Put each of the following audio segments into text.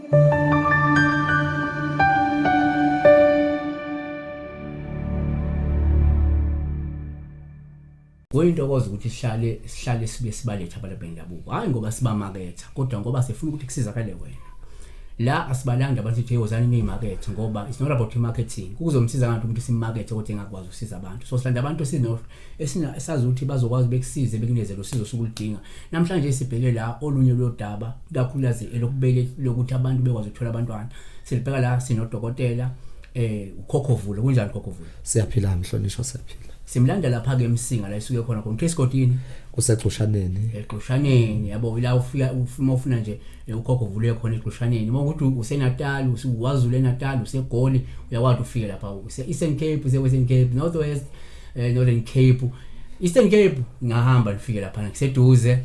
Kuyinto okwazi ukuthi sihlale sibe sibaletha abantu bendabuko hayi ngoba sibamaketha kodwa ngoba sifuna ukuthi kusizakale wena la asibalanda abantu ukuthi yozani nemarket ngoba it's not about marketing kuzomsiza kanti umuntu simarket ukuthi engakwazi ukusiza abantu so silanda abantu esazi ukuthi bazokwazi bekusize bekunezelo usizo sokulidinga namhlanje sibheke la olunye lodaba kakhulukazi elokubele lokuthi abantu bekwazi ukuthola abantwana silibheka la sinodokotela uKhokhovula kunjani Khokhovula siyaphila mhlonishwa siyaphila simlanda lapha ke eMsinga la isuke khona khona Chescotini eXhoshaneni yabo la ufika ufuna nje uKhokhovula khona eXhoshaneni ukuthi useNatal usiwazule eNatal usegoli uyakwazi ufike lapha Eastern Cape Western Cape Northwest Northern Cape Eastern Cape ngahamba nifike lapha ngiseduze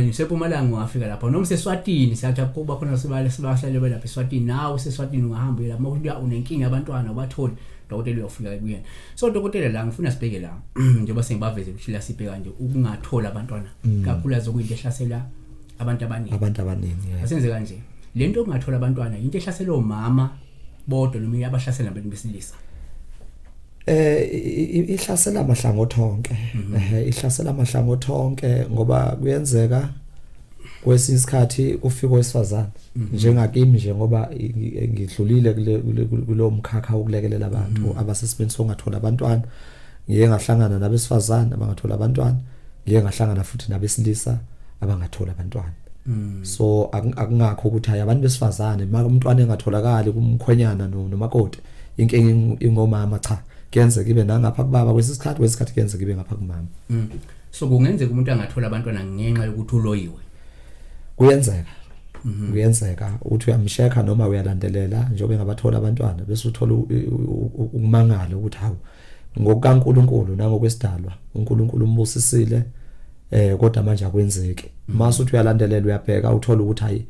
nisePumalanga ungafika lapha noma seSwatini siyathi kuba khona sibahlale lapha eSwatini nawe seSwatini ungahamba lapha ukuthi unenkinga abantwana ubatholi dokotela uyofika kuyena so dokotela la ngifuna sibheke la njengoba sengibaveze ukuthi la sibheka nje ukungathola abantwana kakhulukazi okuyinto ehlasela abantu abaningi asenze kanje lento ukungathola abantwana into ehlasela omama bodwa noma abahlasela abantu besilisa ihlasela amahlangothi onke ihlasela amahlangothi onke ngoba kuyenzeka kwesinye isikhathi ufika owesifazana njengakimi nje ngoba ngidlulile kulo mkhakha ukulekelela abantu abasesimeni songathola abantwana ngiye ngahlangana nabesifazana abangathola abantwana ngiye ngahlangana futhi nabesilisa abangathola abantwana so akungakho ukuthi hayi abantu besifazane maka umntwana engatholakali kumkhwenyana nomakoti inkinga ingomama cha kuyenzeka ibe nangapha kubaba kwesikhathi kuyenzeka ibe ngapha kumama so kungenzeka umuntu angathola abantwana ngenxa yokuthi uloyiwe kuyenzeka uthi uyamsheka noma uyalandelela njengoba engabathola abantwana bese uthola ukumangala ukuthi hawu ngokukaNkuluNkulu nangokwesidalwa uNkulunkulu umbusisile kodwa manje akwenzeki mase uthi uyalandelela uyabheka uthola ukuthi hayi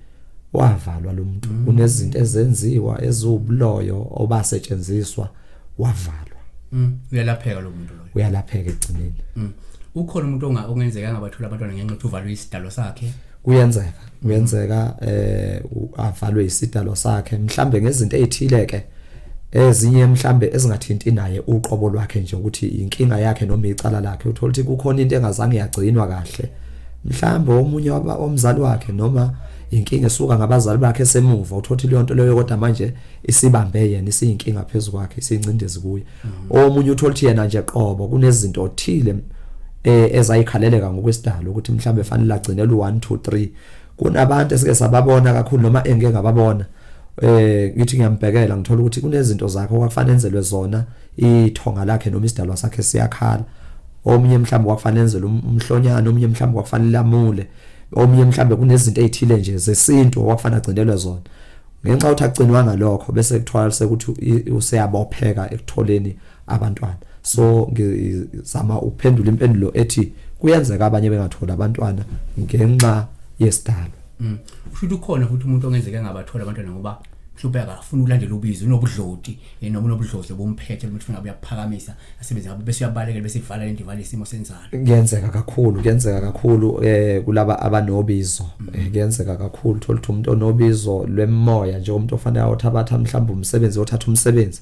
wavalwa lo muntu kunezinto ezenziwa ezubuloyo obasetshenziswa wavalwa uyalapheka lo muntu loyo uyalapheka egcineni ukhona umuntu ongenzeka angabathola abantwana ngenxa yokuthi uvalwe isidalo sakhe kuyenzeka avalwe isidalo sakhe mhlambe ngezinto ezithileke ezinye mhlambe ezingathinti naye uqobo lwakhe nje ukuthi inkinga yakhe noma icala lakhe uthola ukuthi kukhona into engazange yagcinwa kahle mhlambe omunye omzali wakhe noma inkinga esuka ngabazali bakhe semuva uthothi leyo nto leyo kodwa manje isibambe yena isiyinkinga phezulu kwakhe isincindezi kuye omunye uthola ukuthi yena nje qobo kunezinto othile ezayikhaleleka ngokwesidalo ukuthi mhlambe fanele agcinele u1 2 3 kunabantu esike sababona kakhulu noma engeke ngababona ngithi ngiyambhekela ngithola ukuthi kunezinto zakhe okufanele enzelwe zona ithonga lakhe noma isidalwa sakhe siyakhala omunye mhlambe kwakufanele enzelwe umhlonyana omunye mhlambe kwakufanele amule omunye mhlambe kunezinto ezithile nje zesintu okwakufanele agcinelwe zona ngenxa yokuthi agcinwanga lokho bese kuthola sekuthi useyabopheka ekutholeni abantwana so ngizama ukuphendula impendulo ethi kuyenzeka abanye bengathola abantwana ngenxa yesidalo ushuthi ukhona futhi umuntu ongenzeka engabathola abantwana ngoba mhlawumbe akafuna ukulandela ubizo unobudloti noma unobudlozi bomphethe ukuthi ufuna uyaphakamisa asebenze ngabo bese uyabalekela bese ivala lento ivala isimo senzalo kuyenzeka kakhulu kulaba abanobizo kuyenzeka kakhulu thola ukuthi umuntu onobizo lwemoya nje umuntu ofanele awuthatha mhlawumbe umsebenzi othatha umsebenzi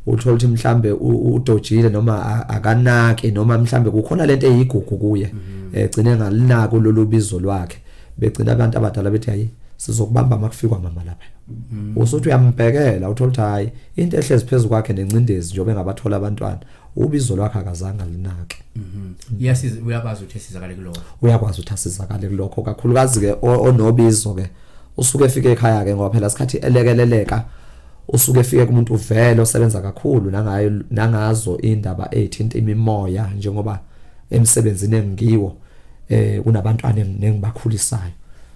uthola ukuthi mhlambe udojile noma akanaki noma mhlambe kukhona lento eyigugu kuye egcine ngalinaka lolu bizo lwakhe begcina abantu abadala bethi hayi sizokubamba makufikwa mama lapha usuthi uyambhekela uthola ukuthi hayi into ehlezi phezulu kwakhe nencindezi njengoba engabathola abantwana ubizo lwakhe akazange linake uyakwazi ukuthi asizakale kuloko uyakwazi ukuthi asizakale kuloko kakhulukazi ke onobizo ke usuke efike ekhaya ke ngoba phela isikhathi elekeleleka usuke efike kumuntu uvele osebenza kakhulu nangazo indaba ezithinta imimoya njengoba emsebenzini engiwo kunabantwana engibakhulisayo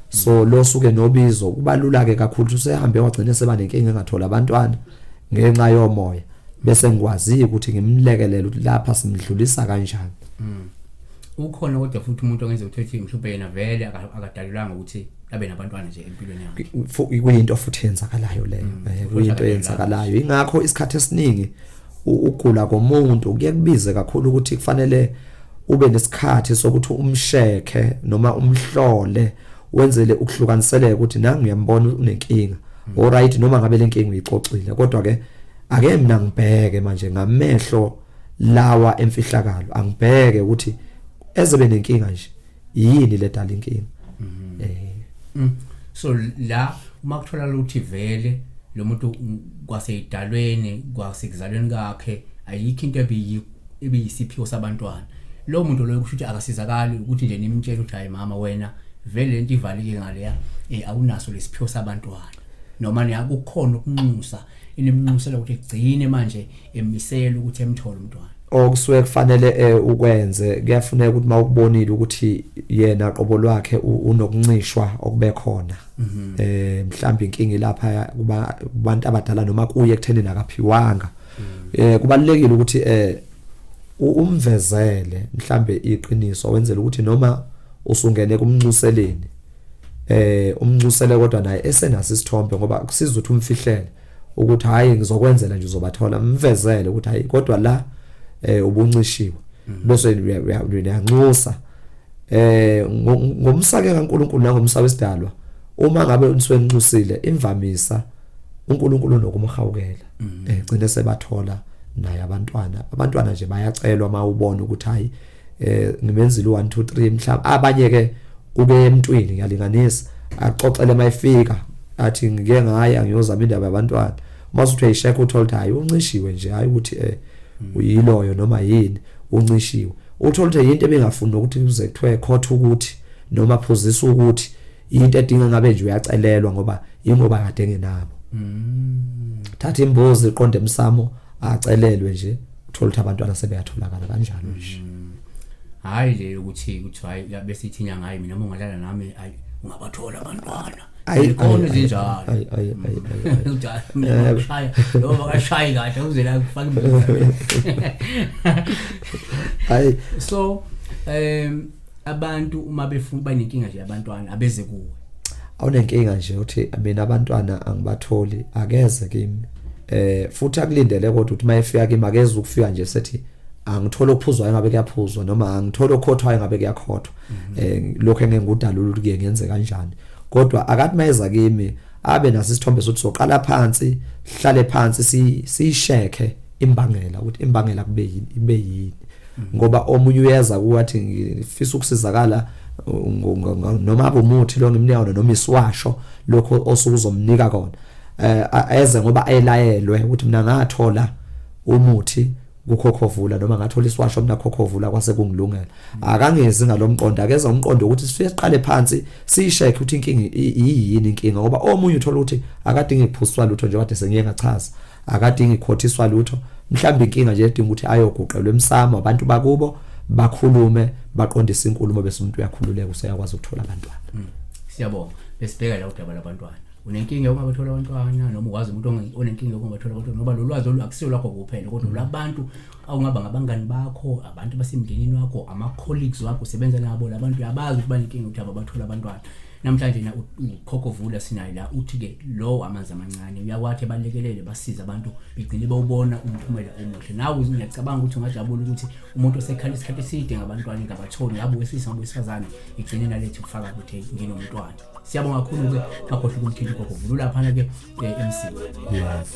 so lo suke nobizo kubalula ke kakhulu usehambe wagcina seba nenkinga engathola abantwana ngenxa yomoya bese ngikwazi ukuthi ngimlekelele ukuthi lapha simdlulisa kanjani ukhona kodwa futhi umuntu ongenza ukuthi mhlawumbe yena vele akadalulanga ukuthi abe nabantwana nje empilweni yakhe kuyinto futhi yenzakalayo leyo kuyinto yenzakalayo ingakho isikhathi esiningi ugula komuntu kuye kubize kakhulu ukuthi kufanele ube nesikhathi sokuthi umshekhe noma umhlole wenzele ukuhlukaniseleka ukuthi nangu ngiyambona unenkinga alright noma ngabe lenkingi uyixoxile kodwa ke ake mina ngibheke manje ngamehlo lawa emfihlakalo angibheke ukuthi ezebe nenkinga nje yini le dala inkinga so la uma kuthola ukuthi vele lo muntu kwaseyidalweni kwasekuzalweni kakhe ayikho into ebiyisiphiwo sabantwana lo muntu lo kusho ukuthi akasizakali ukuthi nje nimtshela ukuthi hayi mama wena vele lento ivalike ngaleya awunaso lesiphiwo sabantwana noma niyakukhona ukunxusa inimnxusela ukuthi egcine manje emisela ukuthi emthole umntwana okusuke kufanele ukwenze kuyafuneka ukuthi mawukubonile ukuthi yena qobo lwakhe unokuncishwa okube khona mhlawumbe inkingi lapha kubantu abadala noma kuye ekutheni nakaphiwanga kubalekile ukuthi umvezele mhlambe iqiniso wenzela ukuthi noma usungene kumnxuseleni umnxusele kodwa naye esenasi isithombe ngoba kusiza ukuthi umfihlele ukuthi hayi ngizokwenzela nje uzobathola mvezele ukuthi hayi kodwa la ubuncishiwe bese uyanxusa ngomsake kaNkuluNkulu nangomsaba esidalwa uma ngabe uniswenxusile imvamisa uNkulunkulu nokumhawukela gcine sebathola naye abantwana nje bayacelwa mawubona ukuthi hayi ngimenzile 1 2 3 mhlawumbe abanye ke kube emntwini ngiyalinganisa axoxele mayifika athi ngike ngaya ngiyozama indaba yabantwana mase uyisheka uthola ukuthi hayi uncishiwe nje hayi ukuthi uyiloyo noma yini uncishiwe uthola ukuthi into ebengafuni ukuthi kuze kuthiwe court ukuthi noma phosisa ukuthi into edinga ngabe nje uyacelelwa ngoba ingoba kade ngenabo thatha imbuzi iqonde emsamo acelelwe nje uthola ukuthi abantwana sebeyatholakala kanjalo nje hayi le ukuthi hayi bese ithinya ngayi mina uma ungalala nami hayi ungabathola abantwana ayikona izinjalo uyashaya noma kashaya kahle uze la kufaka imbuzi hayi so abantu uma befuna banenkinga nje abantwana abeze kuwe awunenkinga nje uthi mina abantwana angibatholi akeze kimi futhi akulindele kodwa uthi mayefika kimi akeze ukufika nje sethi angithola ukuphuzwa engabe kuyaphuzwa noma angithola ukhothwa engabe kuyakhothwa lokho engengudalula ukuthi kuye ngenze kanjani kodwa akathi mayeza kimi abe naso isithombe sokuthi soqala phansi hlale phansi siyisheke imbangela ukuthi imbangela kube yini ngoba omunye uyeza kuwathi ngifisa ukusizakala noma abumuthi lo ngimniyona noma iswasho lokho osukuzomnika kona eze ngoba ayelayelwe ukuthi mina ngathola umuthi kukhokhovula noma ngathola iswasho mina khokhovula kwase kungilungela akangezi ngalomqondo akeza umqondo ukuthi sifike siqale phansi siyisheke ukuthi inkinga yini inkinga ngoba omunye uthola ukuthi akadingi iphuswa lutho nje kade sengiye ngachaza akadingi ikhothiswa lutho mhlawumbe inkinga nje edinga ukuthi ayoguqelwa emsamo abantu bakubo bakhulume baqondise inkulumo bese umuntu uyakhululeka useyakwazi ukuthola abantwana siyabonga besibheka la udaba labantwana unenkinga uma bathola abantwana noma ukwazi umuntu onenkinga uma bathola abantwana ngoba lo lwazi akusiyo lakho kuphela kodwa labantu awungaba ngabangani bakho abantu basemndenini wakho ama colleagues wakho usebenza nabo labantu yabazi ukuthi banenkinga ukuthi abathola abantwana namhlanje na ukhokhovula sinayo la uthi ke lo amanzi amancane uyakwathi balekelele basiza abantu begcine bawubona umphumela omuhle nawe ngiyacabanga ukuthi ungajabula ukuthi umuntu osekhala isikhathi eside ngabantwana ngabatholi ngabe wesifazane wesifazane igcine nalethi kufaka ukuthi nginomntwana siyabonga kakhulu ke bakhohle kumkhindi khokhovula lapha ke MC yes